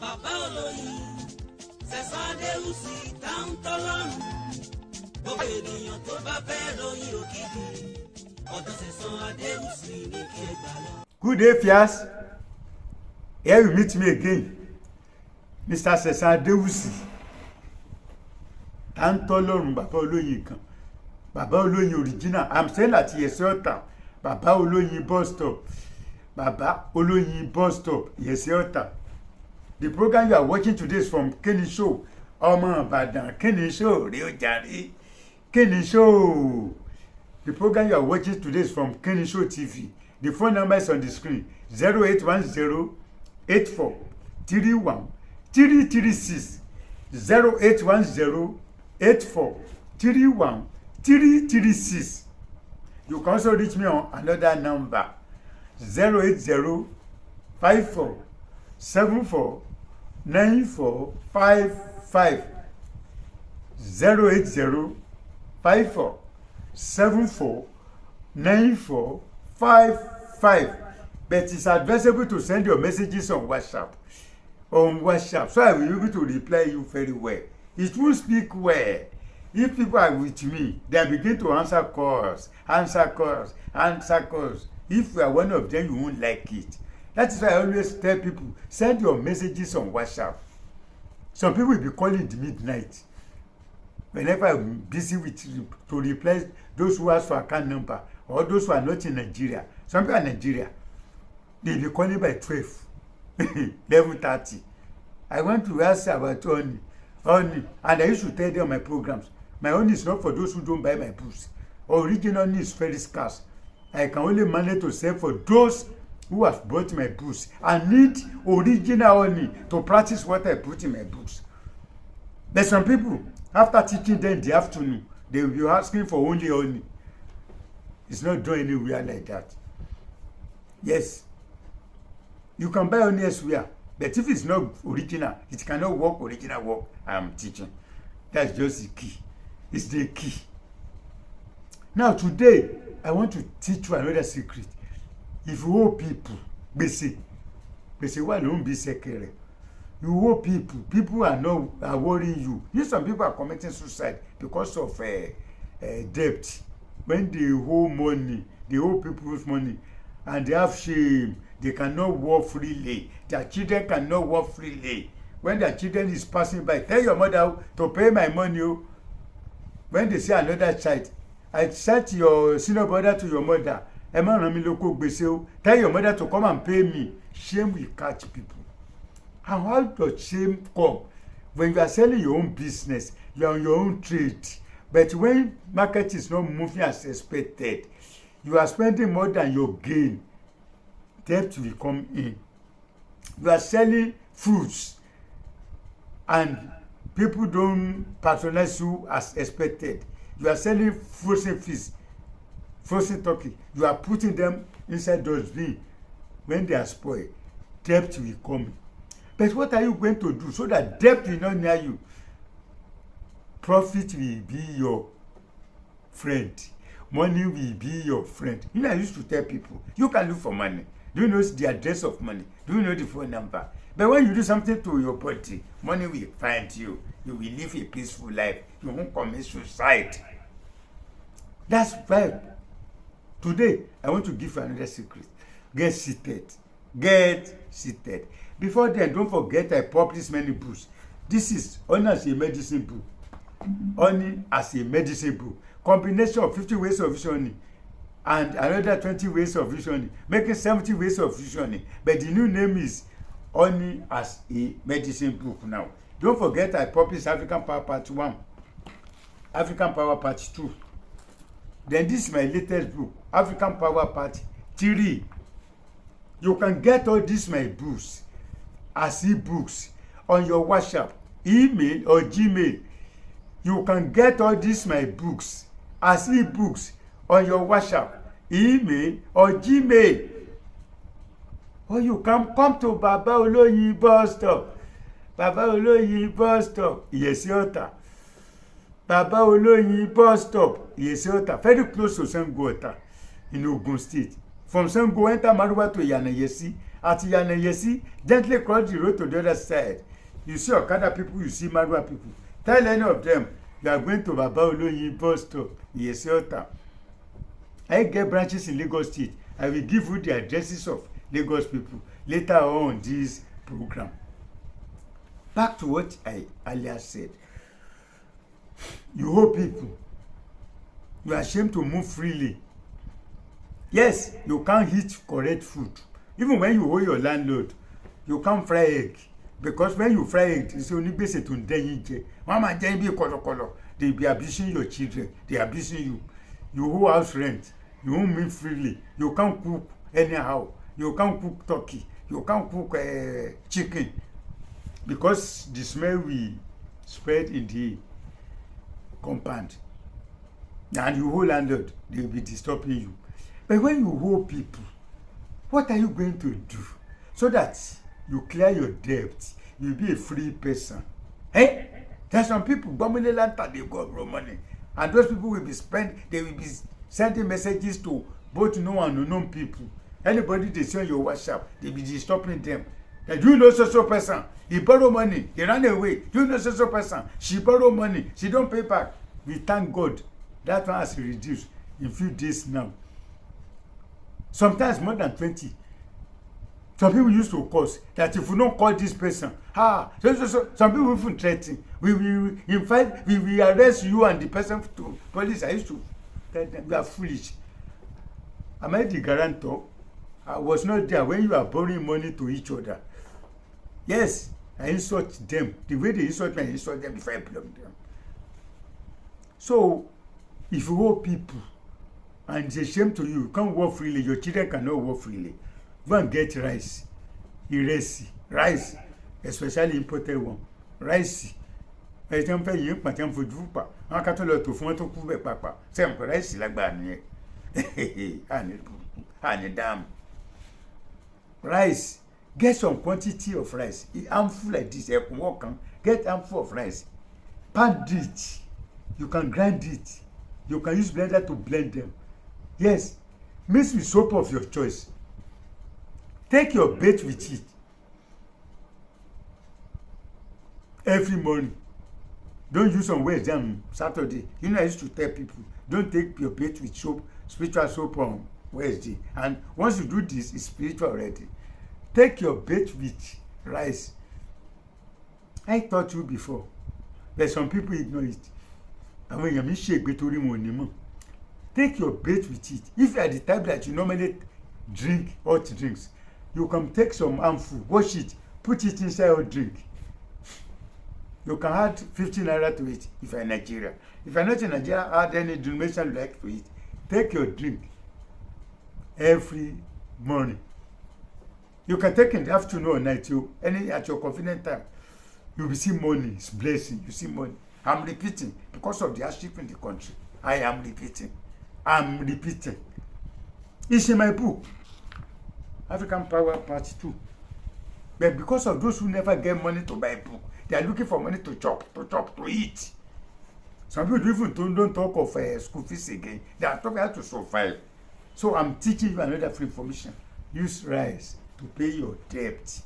Bàbá olóyin Sẹ̀san Adéwùsì táwọn tọ́lọ́run. Gbogbo ènìyàn tó bá fẹ́ lóyin òkìkí. Ọ̀dọ̀ Sẹ̀san Adéwùsì ní kí ẹ gbà lọ. Good day, Fias. Here you meet me again, Mr. Sẹ̀san Adéwùsì. Táwọn tọ́lọ́run bàbá olóyin kan. Bàbá olóyin original. I'm saying that Yẹ̀sẹ̀ Ọ̀tà. Bàbá olóyin bus stop. Bàbá olóyin bus stop. Yẹ̀sẹ̀ Ọ̀tà. The program you are watching today is from Kinni Show. Ọmọ Ìbàdàn Kinni Show rí ó jàre. Kinni Show. The program you are watching today is from Kinni Show TV. The phone number is on the screen. 0810-8431-336. 0810-8431-336. You can also reach me on another number. 080-54-74-9455. 080-54-74-9455. But it's advisable to send your messages on WhatsApp. So I will be able to reply you very well. It won't speak well. If people are with me, they begin to answer calls. If you are one of them, you won't like it. That is why I always tell people, send your messages on WhatsApp. Some people will be calling in the midnight. Whenever I'm busy with to reply those who ask for account number or those who are not in Nigeria. Some people are in Nigeria. They'll be calling by 12, 11:30. I want to ask about honey, and I used to tell them my programs. My honey is not for those who don't buy my books. Original honey is very scarce. I can only manage to sell for those who have bought my books and need original honey to practice what I put in my books. There's some people, after teaching them in the afternoon, they will be asking for only honey. It's not done anywhere like that. Yes, you can buy honey elsewhere, but if it's not original, it cannot work original work I am teaching. That's just the key. It's the key. Now today, I want to teach you another secret. If you owe people, gbèsè wà ló ń bí sẹ́kẹ̀rẹ̀. You owe people are worrying you. Some people are committing suicide because of debt. When they owe money, they owe people's money, and they have shame. They cannot walk freely. Their children cannot walk freely. When their children is passing by, tell your mother to pay my money. When they see another child, I sent your senior brother to your mother. Tell your mother to come and pay me. Shame will catch people. And how does shame come? When you are selling your own business, you are on your own trade. But when market is not moving as expected, you are spending more than your gain. Debt will come in. You are selling fruits and people don't patronize you as expected. You are selling frozen fish, frozen turkey. You are putting them inside those bins. When they are spoiled, debt will come. But what are you going to do so that debt will not near you? Profit will be your friend. Money will be your friend. I used to tell people, you can look for money. Do you know the address of money? Do you know the phone number? But when you do something to your body, money will find you. You will live a peaceful life. You won't commit suicide. That's right. Today, I want to give you another secret. Get seated. Before then, don't forget I publish many books. This is Honey as a Medicine book. Honey as a Medicine book. Combination of 50 ways of visioning and another 20 ways of visioning, making 70 ways of visioning. But the new name is Honey as a Medicine book now. Don't forget I published African Power Part 1, African Power Part 2. Then this is my latest book, African Power Part 3. You can get all these my books as e-books on your WhatsApp, email or Gmail. You can get all these my books as e-books on your WhatsApp, email or Gmail. Or you can come to Baba Oloyin bus stop. Baba Oloyin bus stop, Yẹ̀sẹ̀ Ọ̀tà. Baba Oloyin bus stop, Yẹ̀sẹ̀ Ọ̀tà, very close to Sango Ọ̀tà in Ogun State. From Sango, enter Maruwa to Yanayesi at Yanayesi, gently cross the road to the other side. You see Okada people, you see Marwa people. Tell any of them you are going to Baba Oloyin bus stop, Yesiota. I get branches in Lagos State. I will give you the addresses of Lagos people later on this program. Back to what I earlier said. You hold people. You are ashamed to move freely. Yes, you can't eat correct food. Even when you hold your landlord, you can't fry egg. Because when you fry egg, it's only based on danger. Mama, they be abusing your children. They abusing you. You hold house rent. You won't move freely. You can't cook anyhow. You can't cook turkey. You can't cook chicken. Because the smell will spread in the compound. And you hold landlord, they will be disturbing you. But when you hold people, what are you going to do? So that you clear your debt, you'll be a free person. Hey, there's some people, they go borrow money. And those people will be they will be sending messages to both known and unknown people. Anybody they see on your WhatsApp, they will be disturbing them. That you know so person, he borrow money, he ran away. You know so person, she borrow money, she don't pay back. We thank God that one has reduced in few days now. Sometimes more than 20. Some people used to curse that if we don't call this person, some people even threaten. We will arrest you and the person to police. I used to tell them, you are foolish. Am I the guarantor? I was not there when you are borrowing money to each other. Yes, I insult them. The way they insult me, I insult them before I block them. So, if you hold people and it's a shame to you, you can't walk freely, your children cannot walk freely. Go and get rice, rice, especially imported one, rice. Rice, get some quantity of rice. Handful like this, get handful of rice. Pound it. You can grind it. You can use blender to blend them. Yes, mix with soap of your choice. Take your bait with it every morning. Don't use on Wednesday and Saturday. You know, I used to tell people, don't take your bait with soap, spiritual soap on Wednesday. And once you do this, it's spiritual already. Take your bait with rice. I taught you before, but some people ignore it. And when you shake take your bait with it. If you are the type that you normally drink hot drinks, you can take some handful, wash it, put it inside your drink. You can add 15 naira to it if you're in Nigeria. If you're not in Nigeria, add any denomination you like to it. Take your drink every morning. You can take in the afternoon or night, at your convenient time. You will see money, it's blessing, you see money. I'm repeating because of the hardship in the country. I am repeating. I'm repeating. It's in my book, African Power Part 2. But because of those who never get money to buy a book, they are looking for money to chop, to eat. Some people even don't talk of school fees again. They are talking how to survive. So I'm teaching you another free information. Use rice to pay your debt.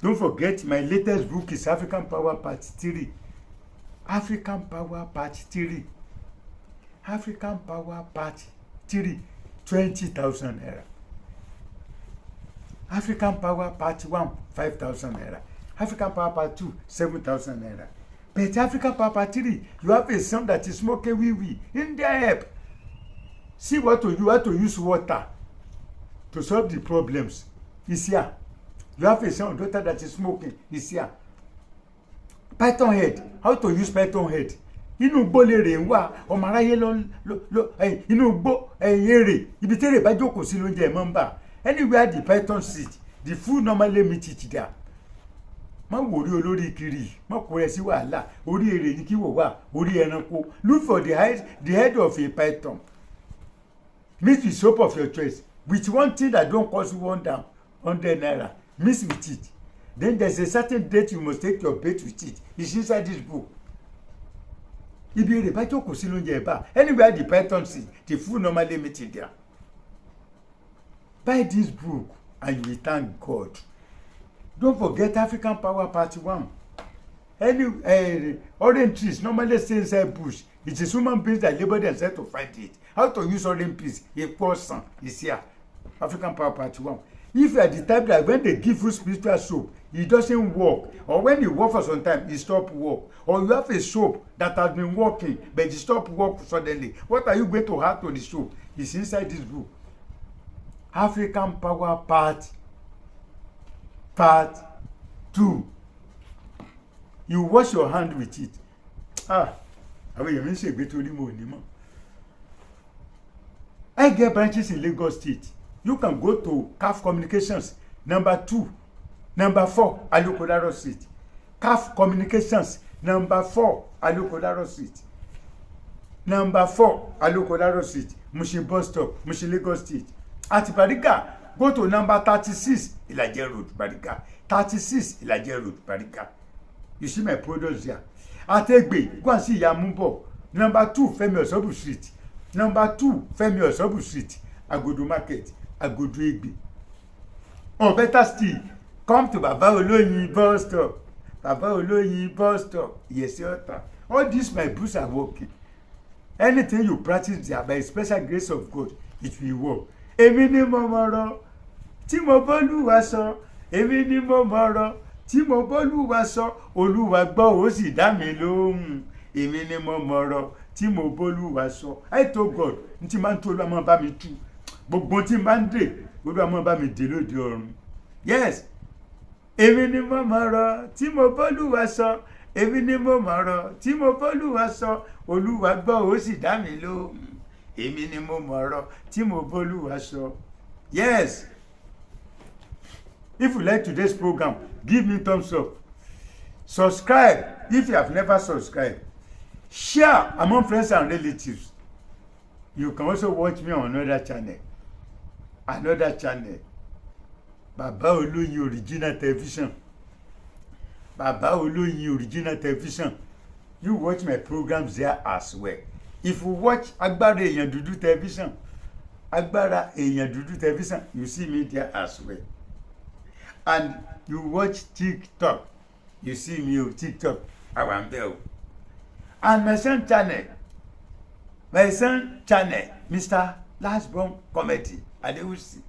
Don't forget, my latest book is African Power Part 3. African Power Part 3. African Power Part 3. 20,000 naira. African Power Part 1, 5,000 naira. African Power Part 2, 7,000 naira. But African Power Part 3, you have a son that is smoking wee in their help. See what to do, how to use water to solve the problems. It's here. You have a son or daughter that is smoking. It's here. Python head. How to use python head. Inú gbó lèrè ń wà, ọmọ aráyé inú gbó èrè ibi tẹ́rẹ̀ bá jókòó sí lóúnjẹ ẹ̀ mọ́ ń bà. Anywhere the python sit, the food normally meet it there. Má wò orí olórí kiri, má kó ẹ sí wàhálà, orí èrè ní kí wò wà, orí ẹranko. Look for the head of a python. Mix with soap of your choice. With one thing that don't cost you 100 naira. Mix with it. Then there's a certain date you must take your bait with it. It's inside this book. Ibi èrè bá jókòó sí lóúnjẹ ẹ̀ bá. Anywhere the python sit, the food normally meet it there. Buy this book and you will thank God. Don't forget African Power Part 1. Any orange trees normally stay inside bush. It is human beings that labor themselves to find it. How to use orange trees? A person is here. African Power Part 1. If you are the type that when they give you spiritual soap, it doesn't work, or when you work for some time, it stop work, or you have a soap that has been working but it stop work suddenly, what are you going to add to the soap? It's inside this book. African Power Part 2. You wash your hand with it. Àwọn èèyàn mi ń ṣègbè torí mo ò ní mọ̀. I get branches in Lagos State. You can go to CAF Communications, number 2, number 4, Alukodaro Street. CAF Communications, number 4, Alukodaro Street. Number 4, Alukodaro Street, Mushin Bus Stop, Mushin Lagos State. At Bariga, go to number 36, Ilaje Road, Bariga. 36, Ilaje Road, Bariga. You see my products there. At Egbe, go and see Yamumbo. Number 2, Femi Osobu Street. Number 2, Femi Osobu Street, Agodo Market. Agodo Egbe. Or better still, come to Baba Oloyin bus stop. Baba Oloyin bus stop. Yes, sir. All these my books are working. Anything you practice there by special grace of God, it will work. Èmi ni mo mọ̀rọ̀ tí mo b'Olúwa sọ. Èmi ni mo mọ̀rọ̀ tí mo b'Olúwa sọ. Olúwa gbọ́ ó sì dá mi lóhùn. Èmi ni mo mọ̀rọ̀ tí mo b'Olúwa sọ. I told God, ntí máa ń tó Olúwa máa bá mi tú. Gbogbo tí máa ń dè, Olúwa máa bá mi dè lóde ọ̀run. Yes. Èmi ni mo mọ̀rọ̀ tí mo b'Olúwa sọ. Èmi ni mo mọ̀rọ̀ tí mo b'Olúwa sọ. Olúwa gbọ́ ó sì dá mi lóhùn. Èmi ni mo mọ̀rọ̀ tí mo b'Olúwa sọ. Yes. If you like today's program, give me thumbs up. Subscribe if you have never subscribed. Share among friends and relatives. You can also watch me on another channel. Baba Oloyin Original Television. Baba Oloyin Original Television. You watch my programs there as well. If you watch Agbára Èèyàn Dúdú Television, you see me there as well. And you watch TikTok, you see me on TikTok. Awambel. And my son channel, Mr. Lastborn Comedy, Adeusi.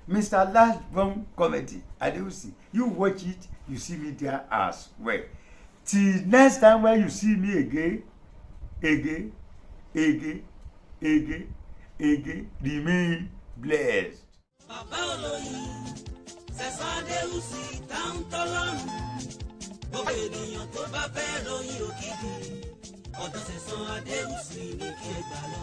Mr. Lastborn Comedy, Adeusi. You watch it, you see me there as well. Till next time when you see me again, remain blessed. Bàbá olóyin ṣẹ̀san Adéwùsì tá ń tọ́lọ́run. Gbogbo ènìyàn tó bá fẹ́ ròyìn òkìkí ọ̀dọ̀ ṣẹ̀san Adéwùsì ní kí ẹ gbà lọ.